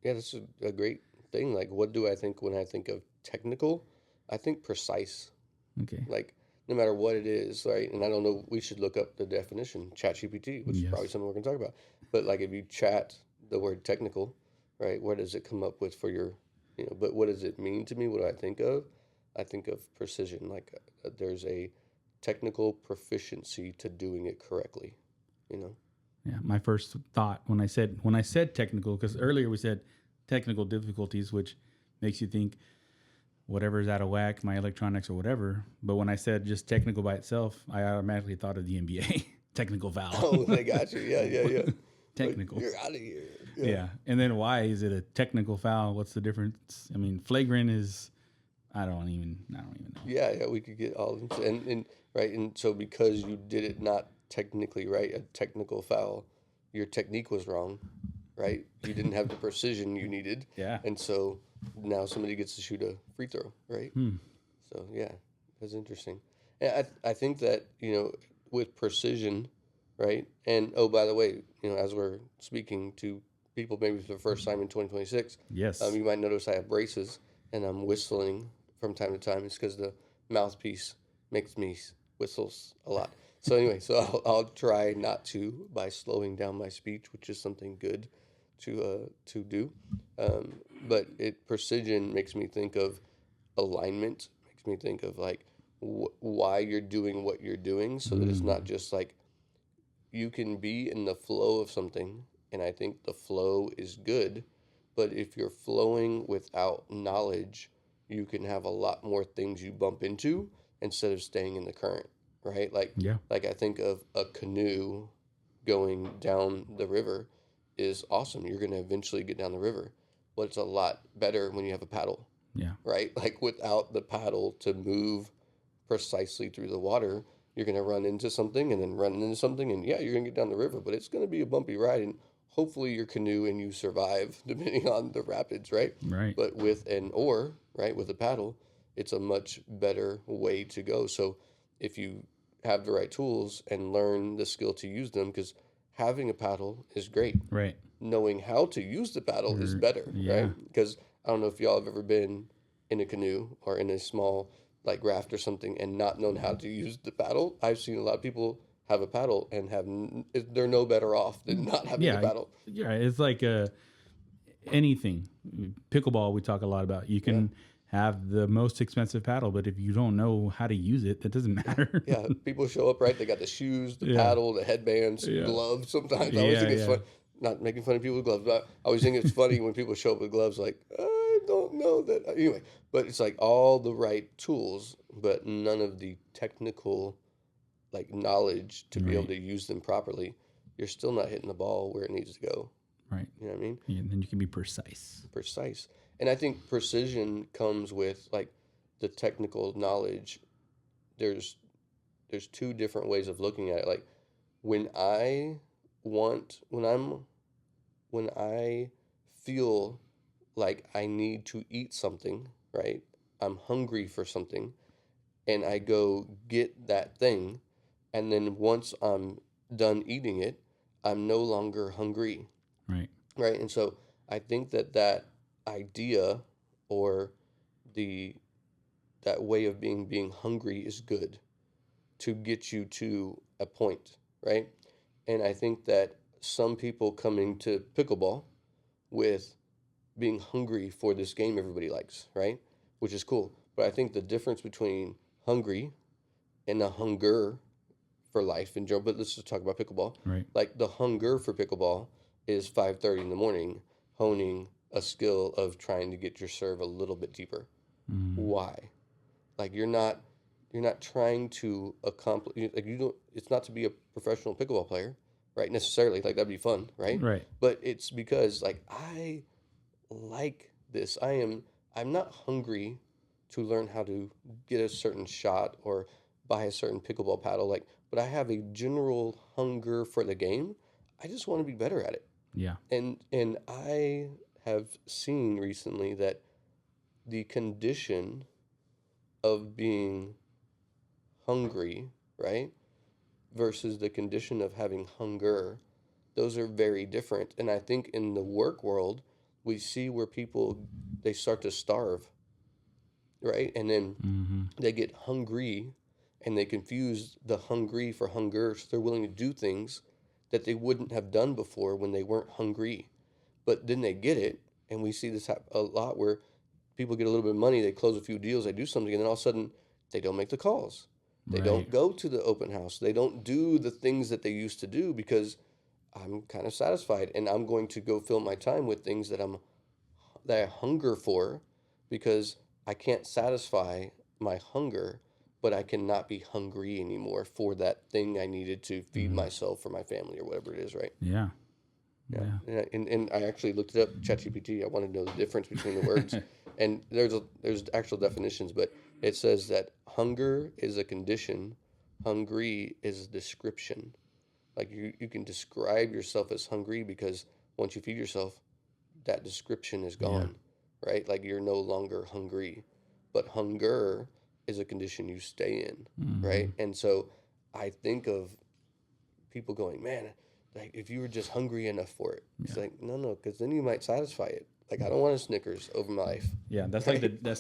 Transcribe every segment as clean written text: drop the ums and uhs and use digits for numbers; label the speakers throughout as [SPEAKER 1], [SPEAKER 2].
[SPEAKER 1] Yeah, this is a great thing. Like, what do I think when I think of technical? I think precise.
[SPEAKER 2] Okay.
[SPEAKER 1] Like, no matter what it is, right? And I don't know, we should look up the definition, ChatGPT, which is probably
[SPEAKER 2] Yes.
[SPEAKER 1] something we're going to talk about. But, like, if you chat the word technical, right, where does it come up with for your, but what does it mean to me? What do I think of? I think of precision. Like, there's a technical proficiency to doing it correctly, you know?
[SPEAKER 2] Yeah. My first thought when I said technical, because earlier we said technical difficulties, which makes you think whatever's out of whack, my electronics or whatever. But when I said just technical by itself, I automatically thought of the NBA technical foul.
[SPEAKER 1] Oh, they got you. Yeah, yeah, yeah. Like,
[SPEAKER 2] Technical.
[SPEAKER 1] you're out of here. Yeah.
[SPEAKER 2] Yeah. And then why is it a technical foul? What's the difference? I mean, flagrant is I don't even know.
[SPEAKER 1] Yeah, yeah, we could get all into and right, and so because you did it not technically right, a technical foul, your technique was wrong, right? You didn't have the precision you needed,
[SPEAKER 2] Yeah.
[SPEAKER 1] and so now somebody gets to shoot a free throw, right?
[SPEAKER 2] Hmm.
[SPEAKER 1] So yeah, that's interesting. And I think that with precision, right? And oh, by the way, as we're speaking to people maybe for the first time in 2026,
[SPEAKER 2] Yes.
[SPEAKER 1] you might notice I have braces and I'm whistling from time to time. It's because the mouthpiece makes me whistles a lot. So anyway, so I'll try not to by slowing down my speech, which is something good to do. But precision makes me think of alignment, makes me think of like why you're doing what you're doing, so that it's not
[SPEAKER 2] Mm.
[SPEAKER 1] just like you can be in the flow of something, and I think the flow is good, but if you're flowing without knowledge, you can have a lot more things you bump into instead of staying in the current, right?
[SPEAKER 2] Yeah.
[SPEAKER 1] Like I think of a canoe going down the river is awesome. You're going to eventually get down the river, but it's a lot better when you have a paddle,
[SPEAKER 2] Yeah.
[SPEAKER 1] right? Like without the paddle to move precisely through the water, you're going to run into something and then run into something. And yeah, you're going to get down the river, but it's going to be a bumpy ride. And hopefully your canoe and you survive depending on the rapids, right?
[SPEAKER 2] Right.
[SPEAKER 1] But with an oar, right, with a paddle, it's a much better way to go. So if you have the right tools and learn the skill to use them, because having a paddle is great,
[SPEAKER 2] Right.
[SPEAKER 1] knowing how to use the paddle is better, right?
[SPEAKER 2] Yeah.
[SPEAKER 1] Because I don't know if y'all have ever been in a canoe or in a small like raft or something and not known how to use the paddle. I've seen a lot of people have a paddle and they're no better off than not having a
[SPEAKER 2] Yeah.
[SPEAKER 1] paddle.
[SPEAKER 2] Yeah. It's like anything. Pickleball, we talk a lot about. You
[SPEAKER 1] Yeah.
[SPEAKER 2] can have the most expensive paddle, but if you don't know how to use it, that doesn't matter.
[SPEAKER 1] Yeah, people show up, right? They got the shoes, the
[SPEAKER 2] Yeah.
[SPEAKER 1] paddle, the headbands,
[SPEAKER 2] Yeah.
[SPEAKER 1] gloves. Sometimes I always
[SPEAKER 2] Yeah.
[SPEAKER 1] think it's
[SPEAKER 2] Yeah.
[SPEAKER 1] fun, not making fun of people with gloves, but I always think it's funny when people show up with gloves. Like I don't know that anyway, but it's like all the right tools, but none of the technical like knowledge to be able
[SPEAKER 2] Right.
[SPEAKER 1] to use them properly. You're still not hitting the ball where it needs to go.
[SPEAKER 2] Right.
[SPEAKER 1] You know what I mean?
[SPEAKER 2] And then you can be precise.
[SPEAKER 1] Precise. And I think precision comes with like the technical knowledge. There's there's two different ways of looking at it. Like when I want when I feel like I need to eat something, right? I'm hungry for something and I go get that thing, and then once I'm done eating it, I'm no longer hungry,
[SPEAKER 2] Right.
[SPEAKER 1] right? And so I think that idea or the that way of being hungry is good to get you to a point, right? And I think that some people coming to pickleball with being hungry for this game everybody likes, right? Which is cool. But I think the difference between hungry and a hunger for life in general, but let's just talk about pickleball.
[SPEAKER 2] Right.
[SPEAKER 1] Like the hunger for pickleball is 5:30 in the morning, honing a skill of trying to get your serve a little bit deeper.
[SPEAKER 2] Mm.
[SPEAKER 1] Why? Like you're not trying to accomplish like you don't. It's not to be a professional pickleball player, right? Necessarily, like that'd be fun, right?
[SPEAKER 2] Right.
[SPEAKER 1] But it's because like I like this. I'm not hungry to learn how to get a certain shot or buy a certain pickleball paddle like, but I have a general hunger for the game. I just want to be better at it.
[SPEAKER 2] Yeah.
[SPEAKER 1] And I have seen recently that the condition of being hungry, right, versus the condition of having hunger, those are very different. And I think in the work world, we see where people, they start to starve, right? And then
[SPEAKER 2] Mm-hmm.
[SPEAKER 1] they get hungry, and they confuse the hungry for hunger. So they're willing to do things that they wouldn't have done before when they weren't hungry. But then they get it, and we see this happen a lot where people get a little bit of money, they close a few deals, they do something, and then all of a sudden they don't make the calls. They
[SPEAKER 2] Right.
[SPEAKER 1] don't go to the open house. They don't do the things that they used to do because I'm kind of satisfied, and I'm going to go fill my time with things that I hunger for, because I can't satisfy my hunger, but I cannot be hungry anymore for that thing I needed to feed
[SPEAKER 2] Mm-hmm.
[SPEAKER 1] myself or my family or whatever it is, right?
[SPEAKER 2] Yeah.
[SPEAKER 1] Yeah,
[SPEAKER 2] Yeah.
[SPEAKER 1] and I actually looked it up, ChatGPT. I wanted to know the difference between the words, and there's actual definitions, but it says that hunger is a condition, hungry is a description. Like you can describe yourself as hungry because once you feed yourself, that description is
[SPEAKER 2] Yeah.
[SPEAKER 1] gone, right? Like you're no longer hungry, but hunger is a condition you stay in,
[SPEAKER 2] Mm-hmm.
[SPEAKER 1] right? And so I think of people going, man, like if you were just hungry enough for it. It's
[SPEAKER 2] Yeah.
[SPEAKER 1] like, no, because then you might satisfy it. Like I don't want a Snickers over my life,
[SPEAKER 2] Yeah,
[SPEAKER 1] right?
[SPEAKER 2] that's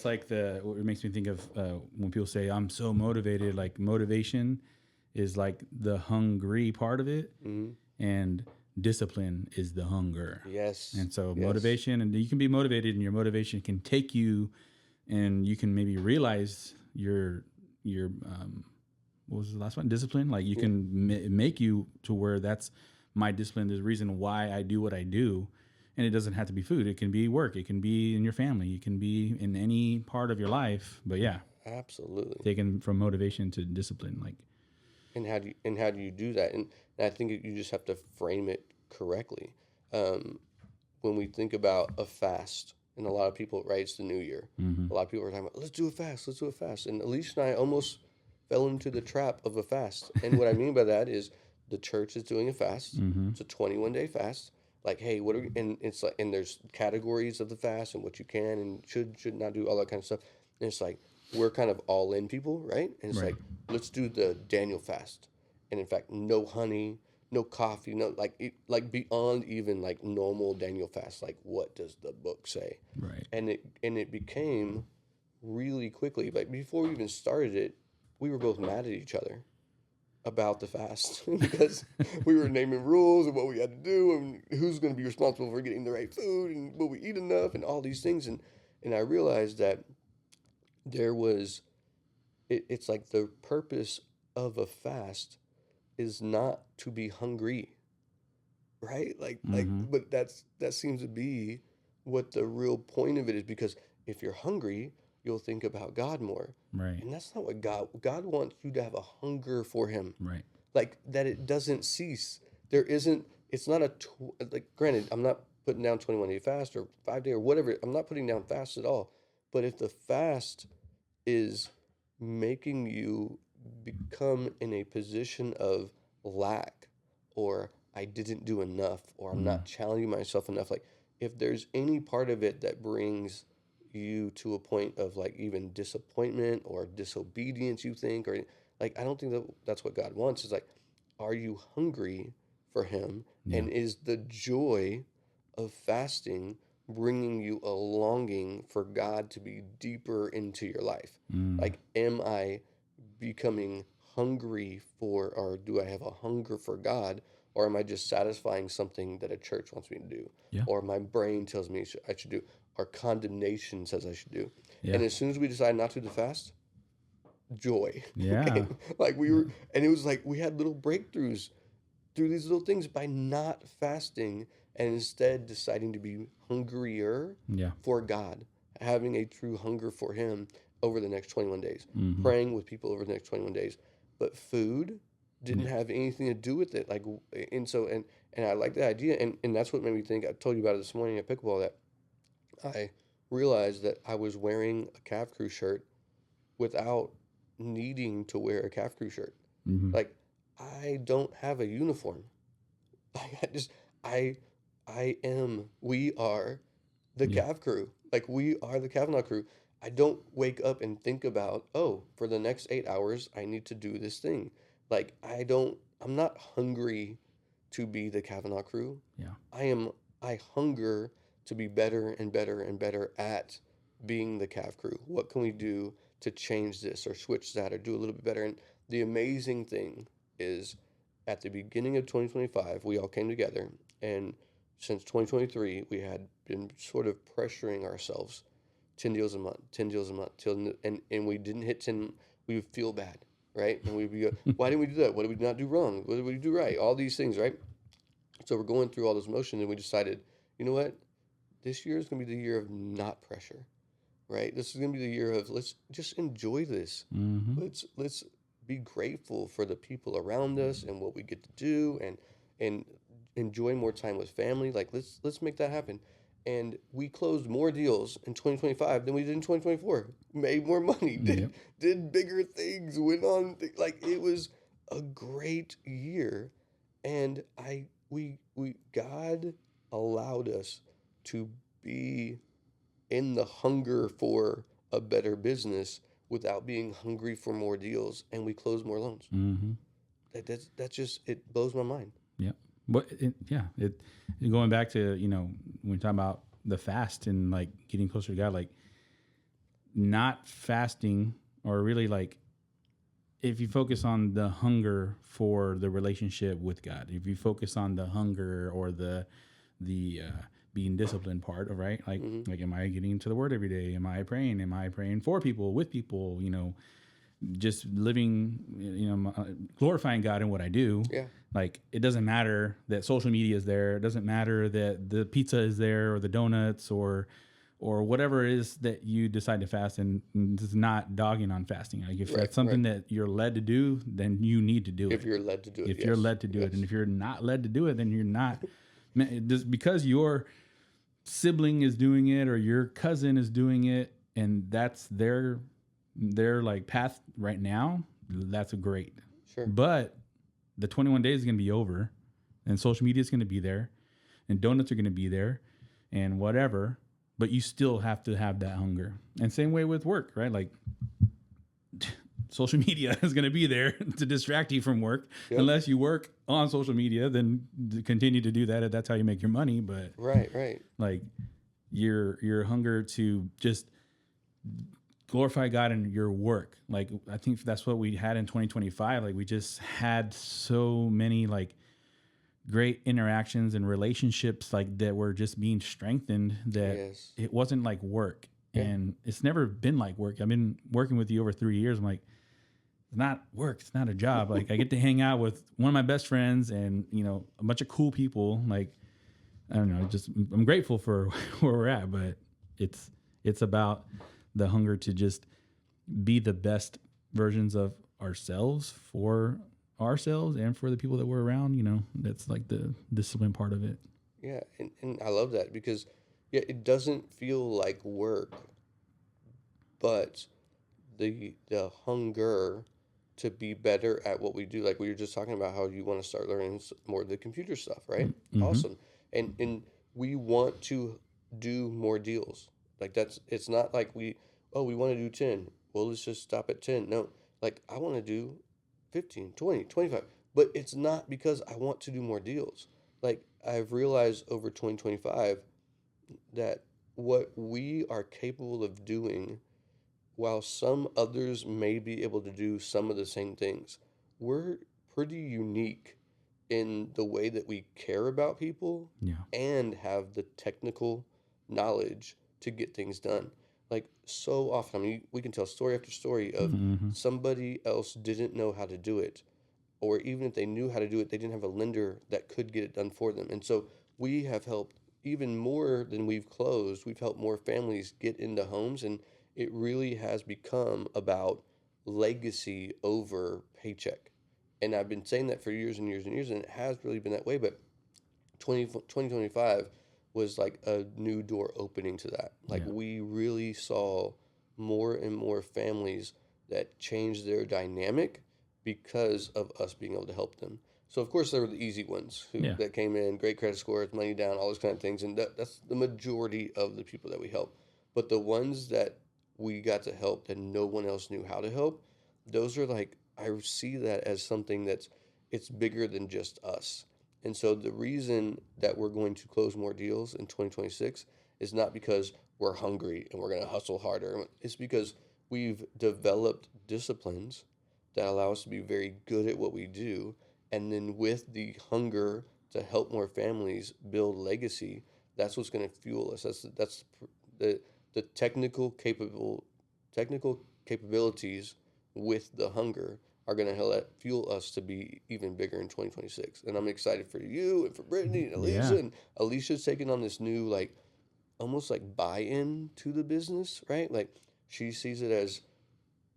[SPEAKER 2] like the what it makes me think of when people say I'm so motivated. Like motivation is like the hungry part of it,
[SPEAKER 1] Mm-hmm.
[SPEAKER 2] and discipline is the hunger.
[SPEAKER 1] Yes,
[SPEAKER 2] And so
[SPEAKER 1] yes,
[SPEAKER 2] motivation, and you can be motivated, and your motivation can take you, and you can maybe realize your what was the last one? Discipline. Like you
[SPEAKER 1] yeah,
[SPEAKER 2] can make you to where that's my discipline. There's a reason why I do what I do, and it doesn't have to be food. It can be work. It can be in your family. It can be in any part of your life. But yeah,
[SPEAKER 1] absolutely.
[SPEAKER 2] taken from motivation to discipline. Like
[SPEAKER 1] And how do you do that? And I think you just have to frame it correctly. Um, when we think about a fast, and a lot of people, right, it's the new year.
[SPEAKER 2] mm-hmm.
[SPEAKER 1] A lot of people are talking about, let's do a fast, let's do a fast. And Alicia and I almost fell into the trap of a fast. And what I mean by that is the church is doing a fast.
[SPEAKER 2] Mm-hmm.
[SPEAKER 1] It's a 21-day fast. Like, hey, what are we, and it's like, and there's categories of the fast and what you can and should not do, all that kind of stuff. And it's like, we're kind of all in people, right? And it's
[SPEAKER 2] Right.
[SPEAKER 1] like, let's do the Daniel fast. And in fact, no honey, no coffee, no like beyond even like normal Daniel fast. Like, what does the book say?
[SPEAKER 2] Right.
[SPEAKER 1] And it became really quickly. But before we even started it, we were both mad at each other about the fast because we were naming rules and what we had to do and who's going to be responsible for getting the right food and will we eat enough and all these things. And I realized that there was it's like the purpose of a fast is not to be hungry, right? Like
[SPEAKER 2] Mm-hmm.
[SPEAKER 1] but that seems to be what the real point of it is, because if you're hungry, you'll think about God more.
[SPEAKER 2] Right.
[SPEAKER 1] And that's not what God wants you to have a hunger for him.
[SPEAKER 2] Right.
[SPEAKER 1] Like that it doesn't cease. There isn't it's not like granted, I'm not putting down 21-day fast or 5-day or whatever. I'm not putting down fast at all. But if the fast is making you become in a position of lack, or I didn't do enough, or I'm
[SPEAKER 2] Mm.
[SPEAKER 1] not challenging myself enough, like if there's any part of it that brings you to a point of like even disappointment or disobedience, you think, or like I don't think that's what God wants. Is like, are you hungry for him,
[SPEAKER 2] Yeah.
[SPEAKER 1] and is the joy of fasting bringing you a longing for God to be deeper into your life?
[SPEAKER 2] Mm.
[SPEAKER 1] Like, am I becoming hungry for, or do I have a hunger for God, or am I just satisfying something that a church wants me to do,
[SPEAKER 2] Yeah.
[SPEAKER 1] or my brain tells me I should do, or condemnation says I should do?
[SPEAKER 2] Yeah.
[SPEAKER 1] And as soon as we decide not to do the fast, joy
[SPEAKER 2] Yeah.
[SPEAKER 1] came. Like we
[SPEAKER 2] Yeah.
[SPEAKER 1] were, and it was like we had little breakthroughs through these little things by not fasting and instead deciding to be hungrier
[SPEAKER 2] Yeah.
[SPEAKER 1] for God, having a true hunger for Him over the next 21 days,
[SPEAKER 2] Mm-hmm.
[SPEAKER 1] praying with people over the next 21 days. But food didn't
[SPEAKER 2] Yeah.
[SPEAKER 1] have anything to do with it. Like, and so, and I like the idea. And that's what made me think. I told you about it this morning at pickleball, that I realized that I was wearing a calf crew shirt without needing to wear a calf crew shirt.
[SPEAKER 2] Mm-hmm.
[SPEAKER 1] Like, I don't have a uniform. Like, I, we are the
[SPEAKER 2] Yeah.
[SPEAKER 1] calf crew. Like, we are the Cavanaugh crew. I don't wake up and think about, oh, for the next 8 hours, I need to do this thing. Like, I'm not hungry to be the Cavanaugh crew.
[SPEAKER 2] Yeah.
[SPEAKER 1] I hunger to be better and better and better at being the Cav crew. What can we do to change this or switch that or do a little bit better? And the amazing thing is at the beginning of 2025, we all came together, and since 2023, we had been sort of pressuring ourselves 10 deals a month, 10 deals a month, and we didn't hit 10, we would feel bad, right? And we'd go, why didn't we do that? What did we not do wrong? What did we do right? All these things, right? So we're going through all those motions, and we decided, you know what? This year is going to be the year of not pressure, right? This is going to be the year of let's just enjoy this.
[SPEAKER 2] Mm-hmm.
[SPEAKER 1] Let's be grateful for the people around us and what we get to do, and enjoy more time with family. Like let's make that happen. And we closed more deals in 2025 than we did in 2024. Made more money,
[SPEAKER 2] Yep.
[SPEAKER 1] did bigger things, went on like it was a great year. And we God allowed us to be in the hunger for a better business without being hungry for more deals, and we closed more loans.
[SPEAKER 2] Mm-hmm.
[SPEAKER 1] That's just it blows my mind.
[SPEAKER 2] Yep. But going back to, when we talk about the fast and like getting closer to God, like not fasting, or really like if you focus on the hunger for the relationship with God, if you focus on the hunger or the being disciplined part of, right? Like,
[SPEAKER 1] Mm-hmm.
[SPEAKER 2] like, am I getting into the word every day? Am I praying? Am I praying for people, with people, just living, glorifying God in what I do.
[SPEAKER 1] Yeah.
[SPEAKER 2] Like, it doesn't matter that social media is there. It doesn't matter that the pizza is there or the donuts or whatever it is that you decide to fast. And this is not dogging on fasting. Like, if that's something that you're led to do, then you need to do it.
[SPEAKER 1] If you're led to do it.
[SPEAKER 2] If you're led to do it. And if you're not led to do it, then you're not. Just because your sibling is doing it or your cousin is doing it and that's their like path right now, that's a great.
[SPEAKER 1] Sure.
[SPEAKER 2] But the 21 days is going to be over, and social media is going to be there, and donuts are going to be there, and whatever. But you still have to have that hunger. And same way with work, right? Like, social media is going to be there to distract you from work. Yep. Unless you work on social media, then continue to do that. That's how you make your money. But
[SPEAKER 1] right.
[SPEAKER 2] Like your hunger to just glorify God in your work. Like, I think that's what we had in 2025. Like, we just had so many like great interactions and relationships like that were just being strengthened, that it wasn't like work. Yeah. And it's never been like work. I've been working with you over 3 years. I'm like, it's not work. It's not a job. Like, I get to hang out with one of my best friends and, a bunch of cool people. Like, I don't know, I'm grateful for where we're at, but it's about the hunger to just be the best versions of ourselves for ourselves and for the people that we're around. That's like the discipline part of it.
[SPEAKER 1] Yeah. And I love that because it doesn't feel like work, but the hunger to be better at what we do. Like we were just talking about how you want to start learning more of the computer stuff, right? Mm-hmm. Awesome. And we want to do more deals. Like it's not like we want to do 10. Well, let's just stop at 10. No, like I want to do 15, 20, 25. But it's not because I want to do more deals. Like I've realized over 2025 that what we are capable of doing, while some others may be able to do some of the same things, we're pretty unique in the way that we care about people and have the technical knowledge to get things done. Like so often, I mean, we can tell story after story of somebody else didn't know how to do it, or even if they knew how to do it, they didn't have a lender that could get it done for them. And so we have helped even more than we've closed. We've helped more families get into homes, and it really has become about legacy over paycheck. And I've been saying that for years and years and years, and it has really been that way. But 2025 was like a new door opening to that. Like we really saw more and more families that changed their dynamic because of us being able to help them. So of course there were the easy ones that came in, great credit scores, money down, all those kind of things, and that's the majority of the people that we help. But the ones that we got to help that no one else knew how to help, those are like, I see that as something it's bigger than just us. And so the reason that we're going to close more deals in 2026 is not because we're hungry and we're going to hustle harder. It's because we've developed disciplines that allow us to be very good at what we do. And then with the hunger to help more families build legacy, that's what's going to fuel us. That's the technical capabilities with the hunger are going to fuel us to be even bigger in 2026. And I'm excited for you and for Brittany and
[SPEAKER 2] Yeah.
[SPEAKER 1] Alicia. And Alicia's taking on this new, like, almost like buy-in to the business, right? Like, she sees it as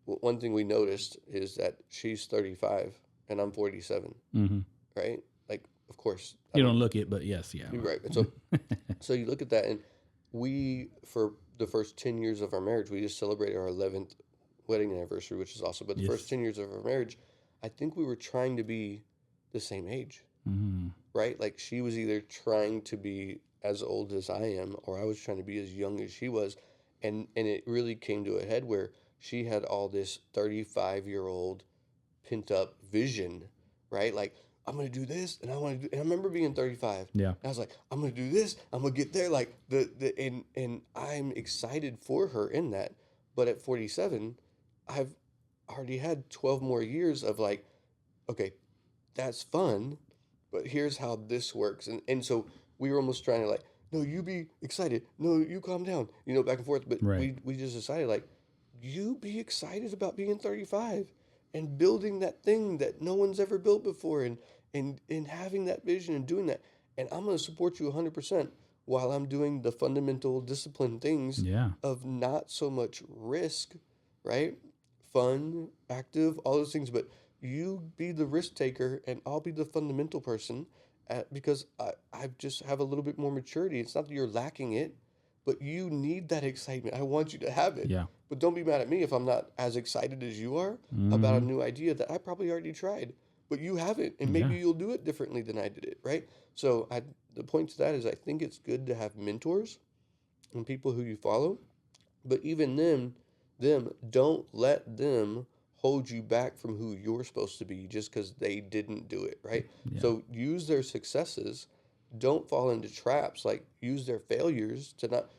[SPEAKER 1] one thing we noticed is that she's 35 and I'm 47,
[SPEAKER 2] Mm-hmm.
[SPEAKER 1] right? Like, of course, I
[SPEAKER 2] You
[SPEAKER 1] don't,
[SPEAKER 2] don't look it, but yes, yeah.
[SPEAKER 1] you're right. And so you look at that, and we, for the first 10 years of our marriage, we just celebrated our 11th wedding anniversary, which is awesome. But the first
[SPEAKER 2] Yes.
[SPEAKER 1] 10 years of our marriage, I think we were trying to be the same age,
[SPEAKER 2] Mm-hmm.
[SPEAKER 1] right? Like, she was either trying to be as old as I am, or I was trying to be as young as she was. And it really came to a head where she had all this 35-year-old pent up vision, right? Like, I'm gonna do this, and I want to do. And I remember being 35.
[SPEAKER 2] Yeah.
[SPEAKER 1] And I was like, I'm gonna do this. I'm gonna get there. Like and I'm excited for her in that. But at 47, I've already had 12 more years of like, okay, that's fun, but here's how this works. And so we were almost trying to like, no, you be excited. No, you calm down. Back and forth. But
[SPEAKER 2] Right.
[SPEAKER 1] we just decided like, you be excited about being 35 and building that thing that no one's ever built before and having that vision and doing that. And I'm going to support you 100% while I'm doing the fundamental discipline things
[SPEAKER 2] Yeah.
[SPEAKER 1] of not so much risk, right? Fun, active, all those things, but you be the risk taker and I'll be the fundamental person because I just have a little bit more maturity. It's not that you're lacking it, but you need that excitement. I want you to have it.
[SPEAKER 2] Yeah.
[SPEAKER 1] But don't be mad at me if I'm not as excited as you are about a
[SPEAKER 2] Mm-hmm.
[SPEAKER 1] new idea that I probably already tried, but you haven't, and
[SPEAKER 2] Yeah.
[SPEAKER 1] maybe you'll do it differently than I did it, right? So the point to that is I think it's good to have mentors and people who you follow, but even them don't let them hold you back from who you're supposed to be just because they didn't do it, right?
[SPEAKER 2] Yeah.
[SPEAKER 1] So use their successes. Don't fall into traps. Like, use their failures to not,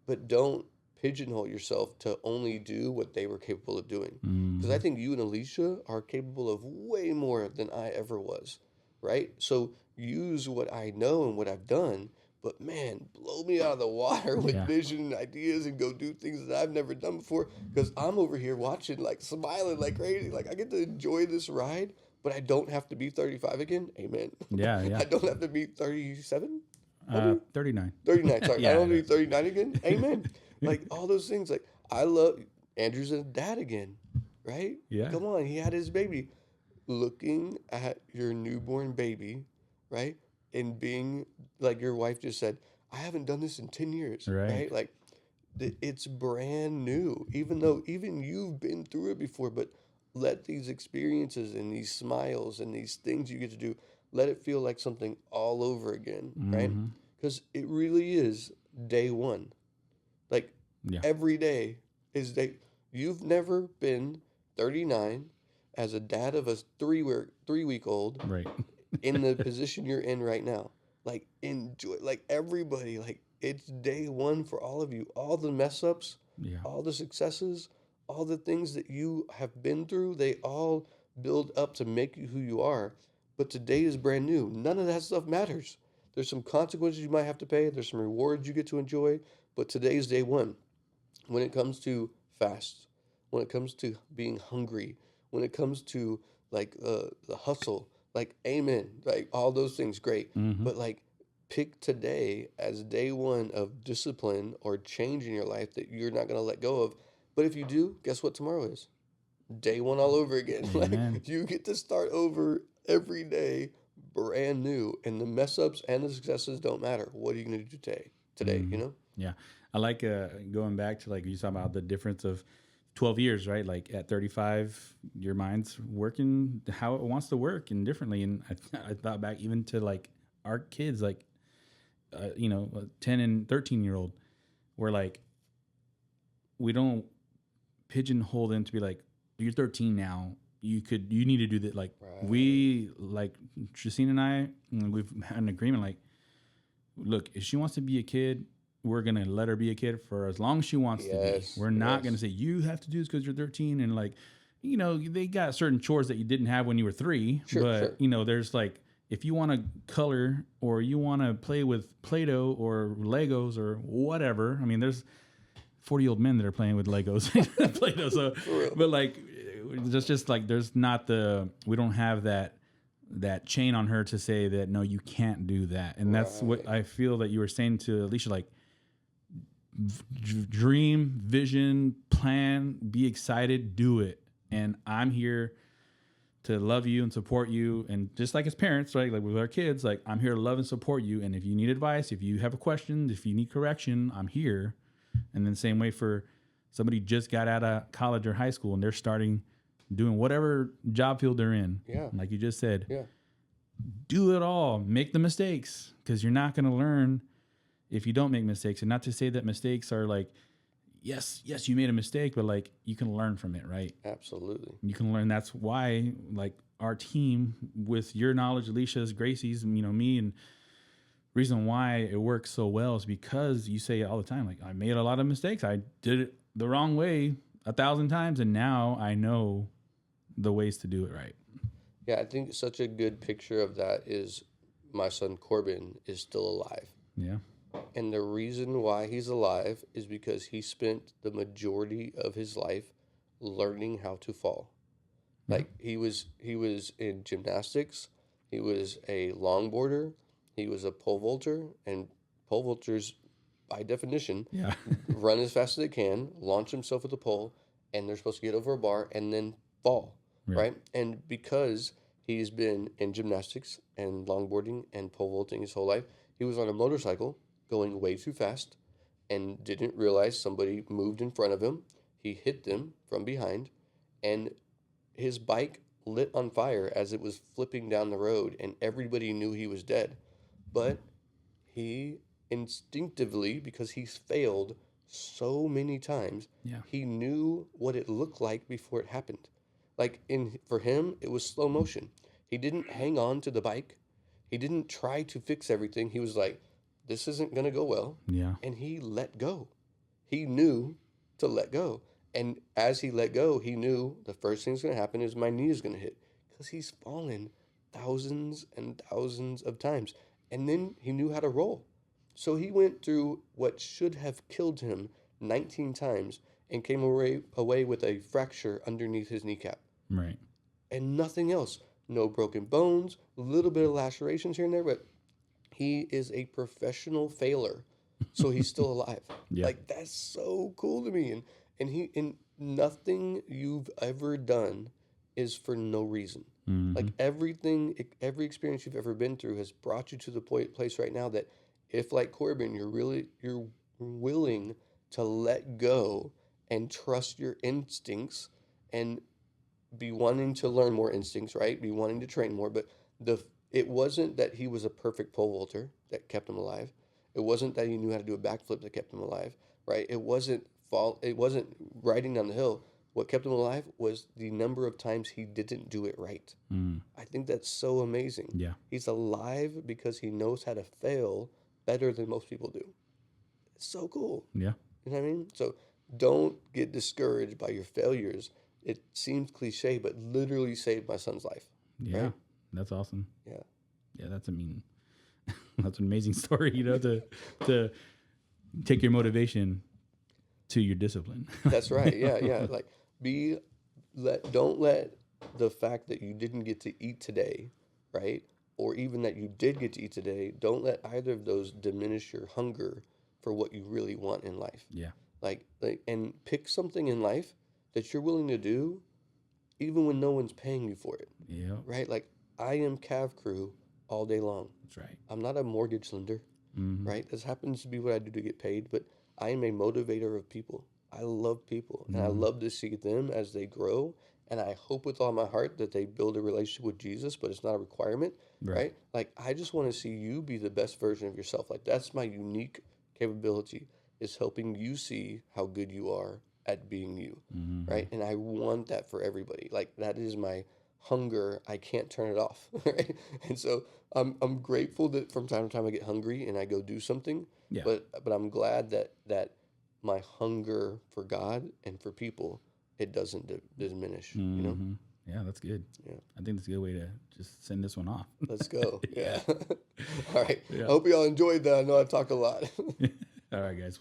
[SPEAKER 1] but don't pigeonhole yourself to only do what they were capable of doing. Because I
[SPEAKER 2] Mm-hmm.
[SPEAKER 1] think you and Alicia are capable of way more than I ever was, right? So use what I know and what I've done, but man, blow me out of the water with
[SPEAKER 2] Yeah.
[SPEAKER 1] vision and ideas and go do things that I've never done before. Because I'm over here watching, like, smiling like crazy. Like, I get to enjoy this ride, but I don't have to be 35 again. Amen.
[SPEAKER 2] Yeah. Yeah.
[SPEAKER 1] I don't have to be 37. How old are you?
[SPEAKER 2] 39.
[SPEAKER 1] 39. Sorry, I
[SPEAKER 2] Yeah.
[SPEAKER 1] don't
[SPEAKER 2] I
[SPEAKER 1] have to
[SPEAKER 2] know.
[SPEAKER 1] be 39 again. Amen. Like, all those things. Like, I love Andrew's a dad again, right?
[SPEAKER 2] Yeah.
[SPEAKER 1] Come on, he had his baby. Looking at your newborn baby, right? And being like your wife just said, I haven't done this in 10 years,
[SPEAKER 2] Right.
[SPEAKER 1] right? Like, it's brand new, even though even you've been through it before. But let these experiences and these smiles and these things you get to do, let it feel like something all over again, right?
[SPEAKER 2] Mm-hmm.
[SPEAKER 1] Because it really is day one. Like,
[SPEAKER 2] Yeah.
[SPEAKER 1] every day is day. You've never been 39 as a dad of a 3 week old
[SPEAKER 2] Right.
[SPEAKER 1] in the position you're in right now. Like, enjoy, like, everybody, like, it's day one for all of you. All the mess ups,
[SPEAKER 2] Yeah.
[SPEAKER 1] all the successes, all the things that you have been through, they all build up to make you who you are. But today is brand new. None of that stuff matters. There's some consequences you might have to pay, there's some rewards you get to enjoy, but today is day one. When it comes to fasts, when it comes to being hungry, when it comes to like the hustle, like, amen, like, all those things, great.
[SPEAKER 2] Mm-hmm.
[SPEAKER 1] But like, pick today as day one of discipline or change in your life that you're not going to let go of. But if you do, guess what tomorrow is? Day one all over again. Like,
[SPEAKER 2] Amen.
[SPEAKER 1] you get to start over every day, brand new, and the mess ups and the successes don't matter. What are you going to do today? Today,
[SPEAKER 2] Mm-hmm.
[SPEAKER 1] you know?
[SPEAKER 2] Yeah. I like going back to like you talking about the difference of 12 years, right? Like at 35, your mind's working how it wants to work and differently. And I thought back even to like our kids, like, 10 and 13-year-old, where like we don't pigeonhole them to be like, you're 13 now, you need to do that. Like we, like Justine and I, we've had an agreement. Like, look, if she wants to be a kid, we're going to let her be a kid for as long as she wants to be. We're not going to say, you have to do this because you're 13. And like, you know, they got certain chores that you didn't have when you were 3. But, you know, there's like, if you want to color or you want to play with Play-Doh or Legos or whatever, I mean, there's 40-year-old men that are playing with Legos and Play-Doh. So, but like, just like, there's not we don't have that chain on her to say that, no, you can't do that. And that's what I feel that you were saying to Alicia, like, dream, vision, plan, be excited, do it. And I'm here to love you and support you. And just like as parents, right, like with our kids, like, I'm here to love and support you. And if you need advice, if you have a question, if you need correction, I'm here. And then same way for somebody just got out of college or high school and they're starting doing whatever job field they're in.
[SPEAKER 1] Yeah.
[SPEAKER 2] Like you just said.
[SPEAKER 1] Yeah.
[SPEAKER 2] Do it all. Make the mistakes, because you're not going to learn if you don't make mistakes. And not to say that mistakes are like, yes, you made a mistake, but like, you can learn from it, right?
[SPEAKER 1] Absolutely.
[SPEAKER 2] You can learn. That's why, like, our team, with your knowledge, Alicia's, Gracie's, you know, me, and reason why it works so well is because you say it all the time. Like, I made a lot of mistakes. I did it the wrong way 1,000 times, and now I know the ways to do it right.
[SPEAKER 1] Yeah, I think such a good picture of that is my son Corbin is still alive.
[SPEAKER 2] Yeah.
[SPEAKER 1] And the reason why he's alive is because he spent the majority of his life learning how to fall. Like, he was in gymnastics, he was a longboarder, he was a pole vaulter, and pole vaulters, by definition, run as fast as they can, launch themselves with a pole, and they're supposed to get over a bar and then fall, right? And because he's been in gymnastics and longboarding and pole vaulting his whole life, he was on a motorcycle going way too fast and didn't realize somebody moved in front of him. He hit them from behind, and his bike lit on fire as it was flipping down the road, and everybody knew he was dead. But he instinctively, because he's failed so many times, he knew what it looked like before it happened. Like, for him, it was slow motion. He didn't hang on to the bike. He didn't try to fix everything. He was like, this isn't going to go well.
[SPEAKER 2] Yeah.
[SPEAKER 1] And he let go. He knew to let go. And as he let go, he knew the first thing that's going to happen is my knee is going to hit, because he's fallen thousands and thousands of times. And then he knew how to roll. So he went through what should have killed him 19 times and came away with a fracture underneath his kneecap.
[SPEAKER 2] Right.
[SPEAKER 1] And nothing else. No broken bones, a little bit of lacerations here and there, but he is a professional failure. So he's still alive. Like, that's so cool to me. And nothing you've ever done is for no reason.
[SPEAKER 2] Mm-hmm.
[SPEAKER 1] Like, every experience you've ever been through has brought you to the place right now that if, like Corbin, you're willing to let go and trust your instincts and be wanting to learn more instincts, right? Be wanting to train more. But it wasn't that he was a perfect pole vaulter that kept him alive. It wasn't that he knew how to do a backflip that kept him alive, right? It wasn't riding down the hill. What kept him alive was the number of times he didn't do it right. I think that's so amazing.
[SPEAKER 2] Yeah.
[SPEAKER 1] He's alive because he knows how to fail better than most people do. It's so cool.
[SPEAKER 2] Yeah.
[SPEAKER 1] You know what I mean? So don't get discouraged by your failures. It seems cliche, but literally saved my son's life.
[SPEAKER 2] Yeah.
[SPEAKER 1] Right?
[SPEAKER 2] That's awesome.
[SPEAKER 1] Yeah.
[SPEAKER 2] Yeah, that's that's an amazing story, you know, to take your motivation to your discipline.
[SPEAKER 1] That's right. Yeah. Like, don't let the fact that you didn't get to eat today, right? Or even that you did get to eat today, don't let either of those diminish your hunger for what you really want in life.
[SPEAKER 2] Yeah.
[SPEAKER 1] Like, and pick something in life that you're willing to do even when no one's paying you for it.
[SPEAKER 2] Yeah.
[SPEAKER 1] Right? Like, I am Cav Crew all day long.
[SPEAKER 2] That's right.
[SPEAKER 1] I'm not a mortgage lender, right? This happens to be what I do to get paid, but I am a motivator of people. I love people, and I love to see them as they grow, and I hope with all my heart that they build a relationship with Jesus, but it's not a requirement, right? Like, I just want to see you be the best version of yourself. Like, that's my unique capability, is helping you see how good you are at being you,
[SPEAKER 2] Mm-hmm.
[SPEAKER 1] right? And I want that for everybody. Like that is my hunger. I can't turn it off, right? And so I'm grateful that from time to time I get hungry and I go do something,
[SPEAKER 2] Yeah.
[SPEAKER 1] but I'm glad that my hunger for God and for people, it doesn't diminish, you know?
[SPEAKER 2] Mm-hmm. Yeah, that's good.
[SPEAKER 1] Yeah.
[SPEAKER 2] I think that's a good way to just send this one off.
[SPEAKER 1] Let's go.
[SPEAKER 2] Yeah.
[SPEAKER 1] Yeah. All right. I
[SPEAKER 2] Yeah.
[SPEAKER 1] hope you all enjoyed that. I know I talked a lot.
[SPEAKER 2] All right, guys.